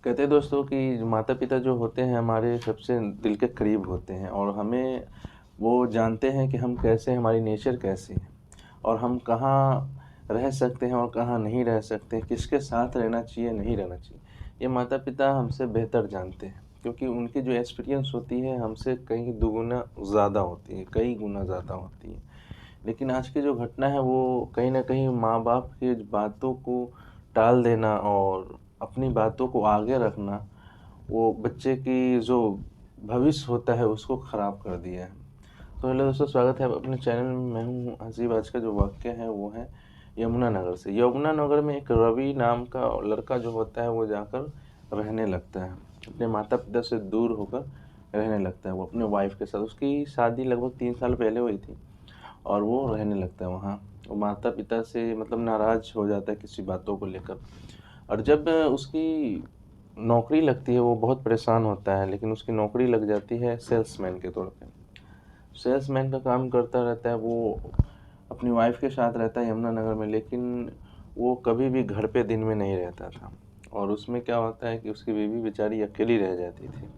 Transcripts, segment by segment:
कहते हैं दोस्तों कि जो माता-पिता जो होते हैं हमारे सबसे दिल के करीब होते हैं और हमें वो जानते हैं कि हम कैसे हैं, हमारी नेचर कैसी है और हम कहाँ रह सकते हैं और कहाँ नहीं रह सकते, किसके साथ रहना चाहिए, नहीं रहना चाहिए। ये माता-पिता हमसे बेहतर जानते हैं क्योंकि उनकी जो एक्सपीरियंस होती है हमसे कहीं दुगुना ज़्यादा होती है, कई गुना ज़्यादा होती है। लेकिन आज की जो घटना है वो कहीं न कहीं माँ-बाप की बातों को टाल देना और अपनी बातों को आगे रखना, वो बच्चे की जो भविष्य होता है उसको ख़राब कर दिया है। तो हेलो दोस्तों, स्वागत है अपने चैनल में। मैं हूँ हसीब। आज का जो वाक़या है वो है यमुनानगर से। यमुनानगर में एक रवि नाम का लड़का जो होता है वो जाकर रहने लगता है। अपने माता-पिता से दूर होकर रहने लगता है वो अपने वाइफ़ के साथ। उसकी शादी लगभग 3 साल पहले हुई थी और वो रहने लगता है वहाँ। वो माता-पिता से मतलब नाराज़ हो जाता है किसी बातों को लेकर और जब उसकी नौकरी लगती है वो बहुत परेशान होता है, लेकिन उसकी नौकरी लग जाती है सेल्समैन के तौर पे। सेल्समैन का काम करता रहता है वो, अपनी वाइफ़ के साथ रहता है यमुनानगर में, लेकिन वो कभी भी घर पे दिन में नहीं रहता था और उसमें क्या होता है कि उसकी बीवी बेचारी अकेली रह जाती थी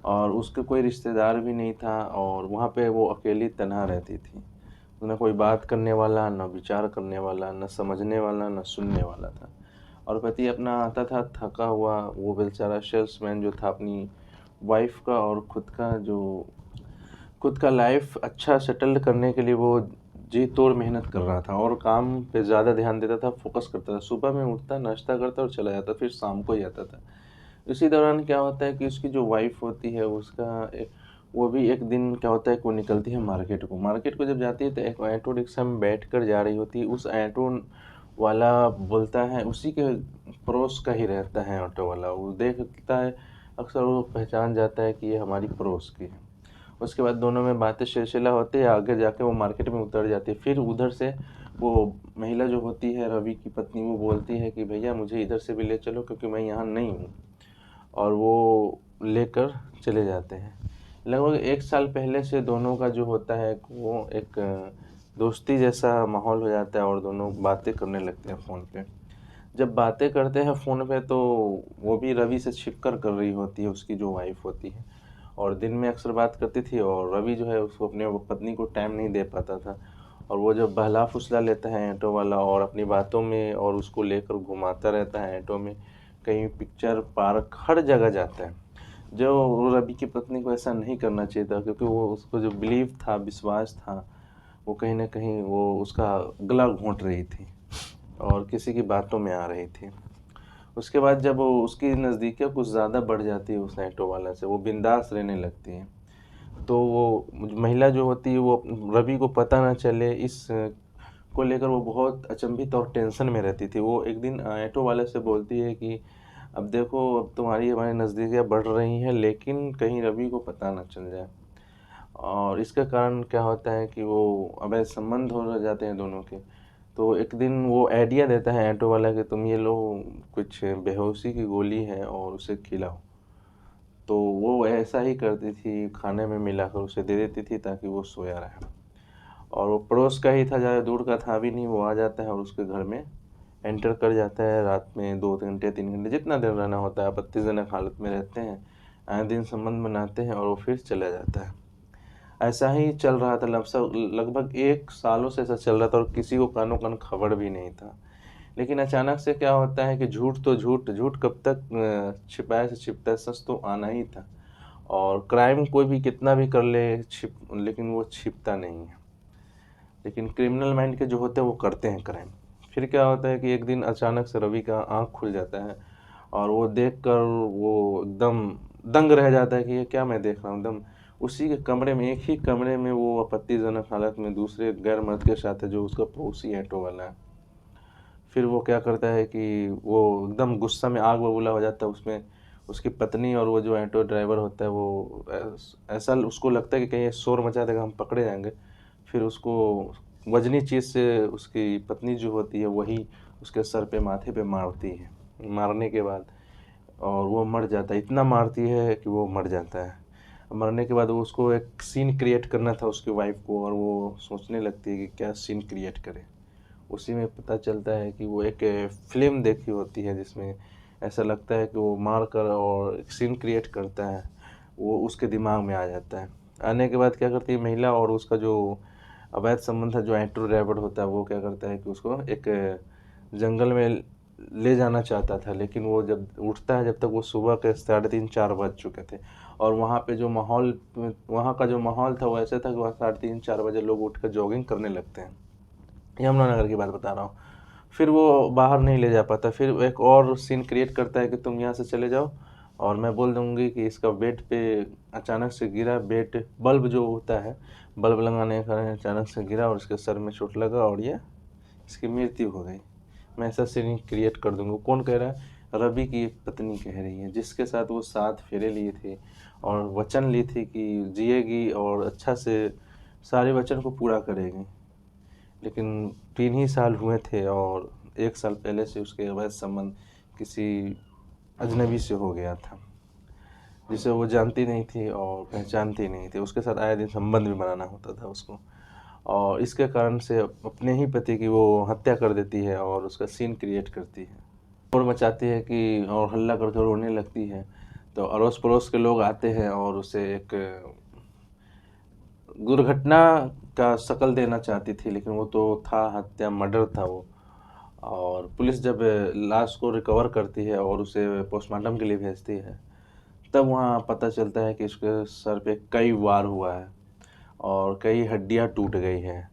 और उसके कोई रिश्तेदार भी नहीं था और वहाँ पे वो अकेली तन्हा रहती थी। ना कोई बात करने वाला, ना विचार करने वाला, ना समझने वाला, ना सुनने वाला था। और पति अपना आता था थका हुआ, वो बेचारा सेल्समैन जो था अपनी वाइफ़ का और खुद का लाइफ़ अच्छा सेटल करने के लिए वो जी तोड़ मेहनत कर रहा था और काम पे ज़्यादा ध्यान देता था, फ़ोकस करता था। सुबह में उठता, नाश्ता करता और चला जाता, फिर शाम को ही आता था। इसी दौरान क्या होता है कि उसकी जो वाइफ़ होती है उसका वो भी एक दिन क्या होता है कि वो निकलती है मार्केट को। मार्केट को जब जाती है तो एक ऑटो रिक्शा में बैठकर जा रही होती है। उस ऑटो वाला बोलता है, उसी के पड़ोस का ही रहता है ऑटो वाला। वो देखता है, अक्सर वो पहचान जाता है कि ये हमारी पड़ोस की है। उसके बाद दोनों में बातें सिलसिला होते हैं, आगे जाके वो मार्केट में उतर जाती है। फिर उधर से वो महिला जो होती है रवि की पत्नी, वो बोलती है कि भैया मुझे इधर से भी ले चलो क्योंकि मैं यहाँ नहीं हूँ। और वो लेकर चले जाते हैं। लगभग 1 साल पहले से दोनों का जो होता है वो एक दोस्ती जैसा माहौल हो जाता है और दोनों बातें करने लगते हैं फ़ोन पे। जब बातें करते हैं फ़ोन पे तो वो भी रवि से छिपकर कर रही होती है, उसकी जो वाइफ़ होती है और दिन में अक्सर बात करती थी और रवि जो है उसको अपने वो पत्नी को टाइम नहीं दे पाता था और वो जब बहला-फुसला लेता है ऑटो वाला और अपनी बातों में और उसको लेकर घुमाता रहता है ऑटो में, कहीं पिक्चर, पार्क, हर जगह जाता है। जो रवि की पत्नी को ऐसा नहीं करना चाहिए था क्योंकि वो उसको जो बिलीव था, विश्वास था, वो कहीं न कहीं वो उसका गला घोंट रही थी और किसी की बातों में आ रही थी। उसके बाद जब वो उसकी नज़दीकियाँ कुछ ज़्यादा बढ़ जाती है उस ऑटो वाला से, वो बिंदास रहने लगती है। तो वो महिला जो होती है वो रवि को पता ना चले इस को लेकर वो बहुत अचंभित और टेंशन में रहती थी। वो एक दिन ऑटो वाले से बोलती है कि अब देखो, अब तुम्हारी हमारी नज़दीकियाँ बढ़ रही हैं, लेकिन कहीं रवि को पता ना चल जाए। और इसका कारण क्या होता है कि वो अवैध संबंध हो जाते हैं दोनों के। तो एक दिन वो आइडिया देता है ऑटो वाला कि तुम ये लो, कुछ बेहोशी की गोली है और उसे खिलाओ। तो वो ऐसा ही करती थी, खाने में मिलाकर उसे दे देती थी ताकि वो सोया रहे। और वो पड़ोस का ही था, ज़्यादा दूर का था भी नहीं। वो आ जाता है और उसके घर में एंटर कर जाता है रात में 2 घंटे 3 घंटे जितना देर रहना होता है, आपत्तिजनक हालत में रहते हैं। आए दिन संबंध बनाते हैं और वो फिर चला जाता है। ऐसा ही चल रहा था, लगभग 1 सालों से ऐसा चल रहा था और किसी को कानो-कान खबर भी नहीं था। लेकिन अचानक से क्या होता है कि झूठ तो झूठ, झूठ कब तक छिपाए से छिपता है, सच तो आना ही था। और क्राइम कोई भी कितना भी कर ले लेकिन वो छिपता नहीं है। लेकिन क्रिमिनल माइंड के जो होते हैं वो करते हैं क्राइम। फिर क्या होता है कि एक दिन अचानक से रवि का आँख खुल जाता है और वो देखकर वो एकदम दंग रह जाता है कि ये क्या मैं देख रहा हूँ। एकदम उसी के कमरे में, एक ही कमरे में वो आपत्तिजनक हालत में दूसरे गैर मर्द के साथ है जो उसका पड़ोसी ऑटो वाला है। फिर वो क्या करता है कि वो एकदम गुस्सा में आग बबूला हो जाता है उसमें। उसकी पत्नी और वो जो ऑटो ड्राइवर होता है वो ऐसा उसको लगता है कि कहीं ये शोर मचा देगा, हम पकड़े जाएँगे। फिर उसको वज़नी चीज़ से उसकी पत्नी जो होती है वही उसके सर पे, माथे पे मारती है। मारने के बाद और वो मर जाता है, इतना मारती है कि वो मर जाता है। मरने के बाद वो उसको एक सीन क्रिएट करना था उसकी वाइफ़ को और वो सोचने लगती है कि क्या सीन क्रिएट करे। उसी में पता चलता है कि वो एक फ़िल्म देखी होती है जिसमें ऐसा लगता है कि वो मार कर और एक सीन क्रिएट करता है, वो उसके दिमाग में आ जाता है। आने के बाद क्या करती है महिला और उसका जो अवैध संबंध है, जो ऑटो ड्राइवर होता है, वो क्या करता है कि उसको एक जंगल में ले जाना चाहता था, लेकिन वो जब उठता है, जब तक वो सुबह के 3:30-4 बज चुके थे। और वहाँ पे जो माहौल, वहाँ का जो माहौल था वो ऐसा था कि वहाँ 3:30-4 बजे लोग उठ कर जॉगिंग करने लगते हैं। यमुनानगर की बात बता रहा हूँ। फिर वो बाहर नहीं ले जा पाता, फिर वो एक और सीन क्रिएट करता है कि तुम यहाँ से चले जाओ और मैं बोल दूँगी कि इसका बेड पे अचानक से गिरा, बेड बल्ब जो होता है, बल्ब लगाने के कारण अचानक से गिरा और उसके सर में चोट लगा और ये इसकी मृत्यु हो गई। मैं ऐसा सीन क्रिएट कर दूँगा। कौन कह रहा है? रवि की पत्नी कह रही है, जिसके साथ वो 7 फेरे लिए थे और वचन ली थी कि जिएगी और अच्छा से सारे वचन को पूरा करेगी। लेकिन 3 ही साल हुए थे और 1 साल पहले से उसके अवैध संबंध किसी अजनबी से हो गया था, जिसे वो जानती नहीं थी और पहचानती नहीं थी। उसके साथ आए दिन संबंध भी बनाना होता था उसको, और इसके कारण से अपने ही पति की वो हत्या कर देती है और उसका सीन क्रिएट करती है और मचाती है कि और हल्ला करके रोने लगती है। तो अड़ोस पड़ोस के लोग आते हैं और उसे एक दुर्घटना का शक्ल देना चाहती थी, लेकिन वो तो था हत्या, मर्डर था वो। और पुलिस जब लाश को रिकवर करती है और उसे पोस्टमार्टम के लिए भेजती है, तब वहाँ पता चलता है कि उसके सर पे कई वार हुआ है और कई हड्डियाँ टूट गई हैं।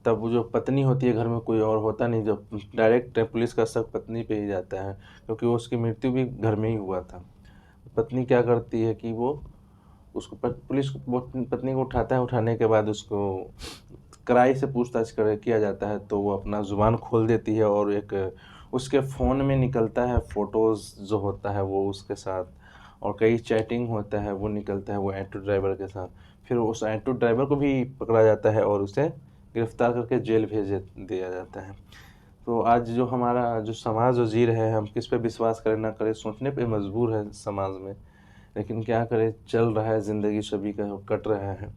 तब वो जो पत्नी होती है, घर में कोई और होता नहीं, जब डायरेक्ट पुलिस का शक पत्नी पे ही जाता है, क्योंकि उसकी मृत्यु भी घर में ही हुआ था। पत्नी क्या करती है कि वो उसको पुलिस वो पत्नी को उठाता है, उठाने के बाद उसको कड़ाई से पूछताछ किया जाता है, तो वो अपना ज़ुबान खोल देती है और एक उसके फ़ोन में निकलता है फ़ोटोज़ जो होता है वो उसके साथ, और कई चैटिंग होता है वो निकलता है वो ऑटो ड्राइवर के साथ। फिर उस ऑटो ड्राइवर को भी पकड़ा जाता है और उसे गिरफ्तार करके जेल भेज दिया जाता है। तो आज जो हमारा जो समाज जो जी रहे हैं, हम किस पे विश्वास करें ना करें, सोचने पे मजबूर है समाज में। लेकिन क्या करें, चल रहा है ज़िंदगी, सभी का कट रहा है।